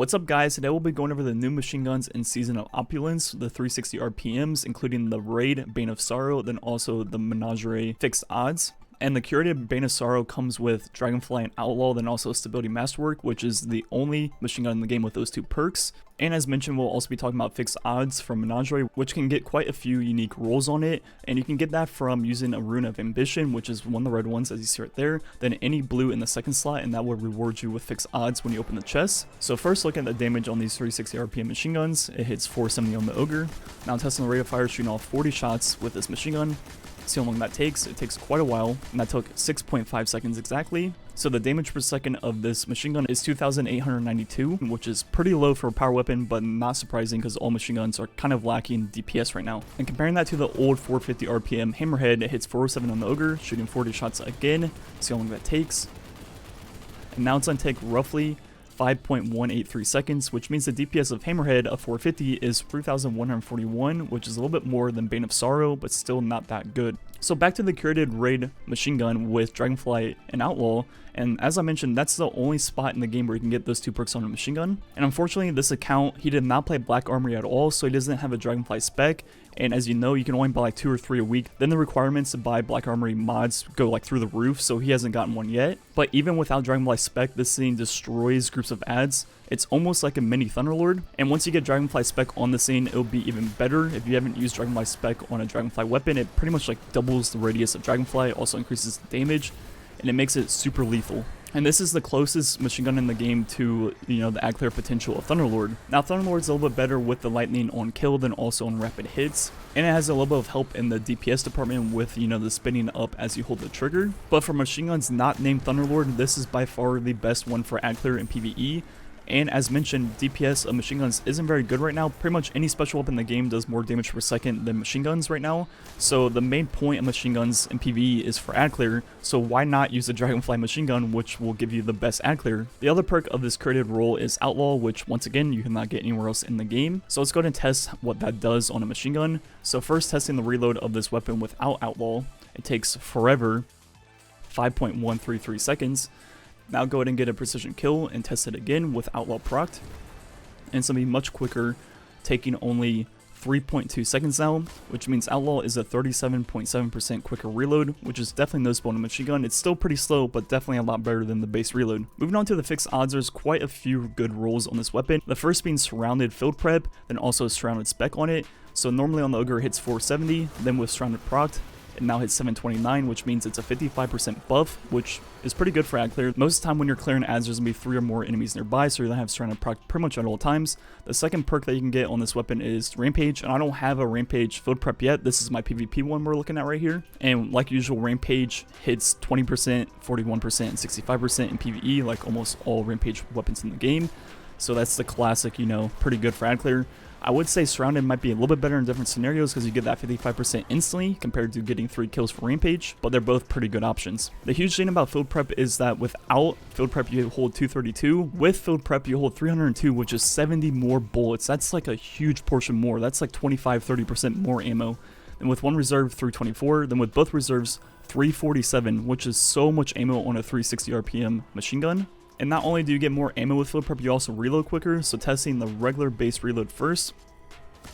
What's up guys, today we'll be going over the new machine guns in Season of Opulence, the 360 RPMs, including the Raid, Bane of Sorrow, then also the Menagerie fixed odds. And the curated Bane of Sorrow comes with Dragonfly and Outlaw, then also Stability Masterwork, which is the only machine gun in the game with those two perks. And as mentioned, we'll also be talking about fixed odds from Menagerie, which can get quite a few unique rolls on it. And you can get that from using a Rune of Ambition, which is one of the red ones as you see right there, then any blue in the second slot, and that will reward you with fixed odds when you open the chest. So first look at the damage on these 360 RPM machine guns. It hits 470 on the Ogre. Now testing the rate of fire, shooting off 40 shots with this machine gun. See how long that takes. It takes quite a while, and that took 6.5 seconds exactly. So the damage per second of this machine gun is 2,892, which is pretty low for a power weapon, but not surprising because all machine guns are kind of lacking DPS right now. And comparing that to the old 450 RPM Hammerhead, it hits 407 on the Ogre, shooting 40 shots again. See how long that takes. And now it's going to take roughly 5.183 seconds, which means the DPS of Hammerhead of 450 is 3,141, which is a little bit more than Bane of Sorrow, but still not that good. So back to the curated Raid machine gun with Dragonfly and Outlaw, and as I mentioned, that's the only spot in the game where you can get those two perks on a machine gun. And unfortunately, this account, he did not play Black Armory at all, so he doesn't have a Dragonfly spec. And as you know, you can only buy like 2 or 3 a week. Then the requirements to buy Black Armory mods go like through the roof, so he hasn't gotten one yet. But even without Dragonfly spec, this thing destroys groups of ads. It's almost like a mini Thunderlord. And once you get Dragonfly spec on the scene, it'll be even better. If you haven't used Dragonfly spec on a Dragonfly weapon, it pretty much like doubles the radius of Dragonfly, also increases the damage, and it makes it super lethal. And this is the closest machine gun in the game to, the ad clear potential of Thunderlord. Now, Thunderlord's a little bit better with the lightning on kill than also on rapid hits. And it has a little bit of help in the DPS department with, the spinning up as you hold the trigger. But for machine guns not named Thunderlord, this is by far the best one for ad clear in PvE. And as mentioned, DPS of machine guns isn't very good right now. Pretty much any special weapon in the game does more damage per second than machine guns right now. So the main point of machine guns in PvE is for ad clear. So why not use the Dragonfly machine gun, which will give you the best ad clear? The other perk of this curated role is Outlaw, which once again, you cannot get anywhere else in the game. So let's go ahead and test what that does on a machine gun. So first, testing the reload of this weapon without Outlaw. It takes forever, 5.133 seconds. Now go ahead and get a precision kill and test it again with Outlaw procced. And it's going to be much quicker, taking only 3.2 seconds now, which means Outlaw is a 37.7% quicker reload, which is definitely noticeable in a machine gun. It's still pretty slow, but definitely a lot better than the base reload. Moving on to the fixed odds, there's quite a few good rolls on this weapon. The first being surrounded field prep, then also surrounded spec on it. So normally on the Ogre it hits 470, then with surrounded procced, it now hits 729, which means it's a 55% buff, which is pretty good for ad clear. Most of the time when you're clearing ads, there's going to be 3 or more enemies nearby, so you're going to have surrounded proc pretty much at all times. The second perk that you can get on this weapon is Rampage, and I don't have a Rampage field prep yet. This is my PvP one we're looking at right here. And like usual, Rampage hits 20%, 41%, and 65% in PvE, like almost all Rampage weapons in the game. So that's the classic, pretty good for ad clear. I would say Surrounded might be a little bit better in different scenarios because you get that 55% instantly compared to getting 3 kills for Rampage, but they're both pretty good options. The huge thing about Field Prep is that without Field Prep you hold 232, with Field Prep you hold 302, which is 70 more bullets. That's like a huge portion more. That's like 25-30% more ammo. And with one reserve 324, then with both reserves 347, which is so much ammo on a 360 RPM machine gun. And not only do you get more ammo with field prep, you also reload quicker. So testing the regular base reload first,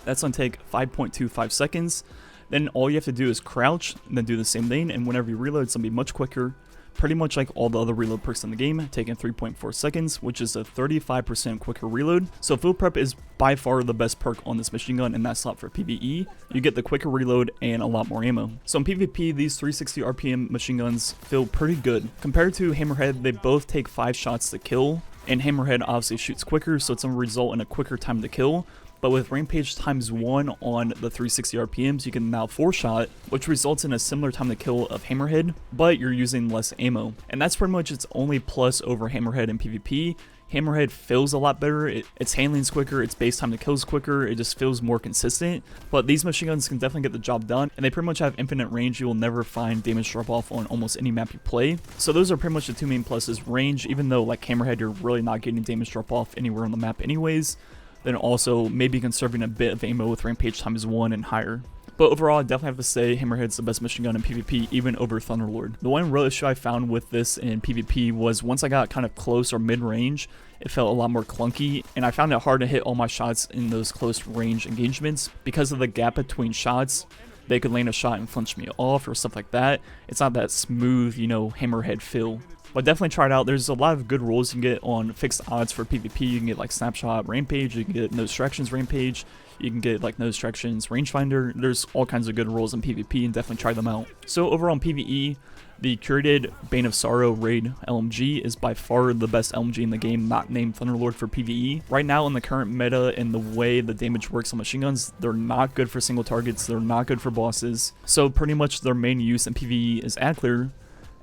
that's going to take 5.25 seconds. Then all you have to do is crouch and then do the same thing. And whenever you reload, it's going to be much quicker. Pretty much like all the other reload perks in the game, taking 3.4 seconds, which is a 35% quicker reload. So field prep is by far the best perk on this machine gun in that slot for PvE. You get the quicker reload and a lot more ammo. So in PvP, these 360 RPM machine guns feel pretty good. Compared to Hammerhead, they both take 5 shots to kill, and Hammerhead obviously shoots quicker, so it's going to result in a quicker time to kill. But with Rampage ×1 on the 360 RPMs, you can now 4-shot, which results in a similar time to kill of Hammerhead, but you're using less ammo. And that's pretty much its only plus over Hammerhead in PvP. Hammerhead feels a lot better, its handling's quicker, its base time to kill is quicker, it just feels more consistent. But these machine guns can definitely get the job done, and they pretty much have infinite range. You will never find damage drop off on almost any map you play. So those are pretty much the 2 main pluses: range, even though like Hammerhead you're really not getting damage drop off anywhere on the map anyways. Then also maybe conserving a bit of ammo with Rampage ×1 and higher. But overall, I definitely have to say Hammerhead's the best machine gun in PvP, even over Thunderlord. The one real issue I found with this in PvP was once I got kind of close or mid-range, it felt a lot more clunky, and I found it hard to hit all my shots in those close range engagements because of the gap between shots. They could land a shot and flinch me off or stuff like that. It's not that smooth, you know, hammerhead feel. But definitely try it out. There's a lot of good rolls you can get on fixed odds for PvP. You can get like Snapshot Rampage, you can get No Distractions Rampage, you can get like No Distractions Rangefinder. There's all kinds of good rolls in PvP, and definitely try them out. So overall in PvE, the curated Bane of Sorrow raid LMG is by far the best LMG in the game, not named Thunderlord for PvE. Right now in the current meta and the way the damage works on machine guns, they're not good for single targets, they're not good for bosses. So pretty much their main use in PvE is ad clear,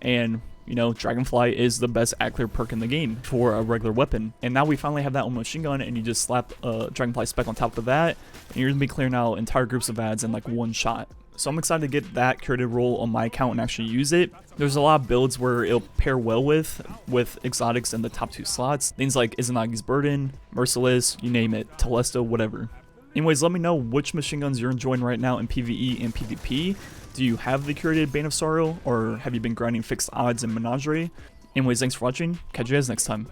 and you know, Dragonfly is the best ad clear perk in the game for a regular weapon. And now we finally have that on machine gun, and you just slap a Dragonfly spec on top of that, and you're gonna be clearing out entire groups of ads in like one shot. So I'm excited to get that curated roll on my account and actually use it. There's a lot of builds where it'll pair well with exotics in the top 2 slots. Things like Izanagi's Burden, Merciless, you name it, Telesto, whatever. Anyways, let me know which machine guns you're enjoying right now in PvE and PvP. Do you have the curated Bane of Sorrow, or have you been grinding fixed odds in Menagerie? Anyways, thanks for watching. Catch you guys next time.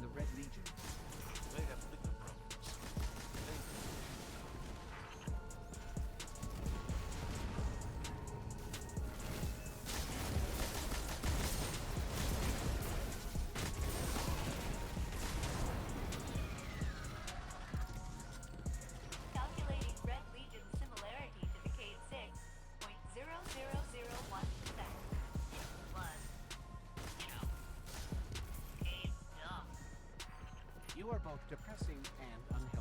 the Red Legion. They have bigger problems. Calculating Red Legion similarity to decade 6.0001%. You are both depressing and unhealthy.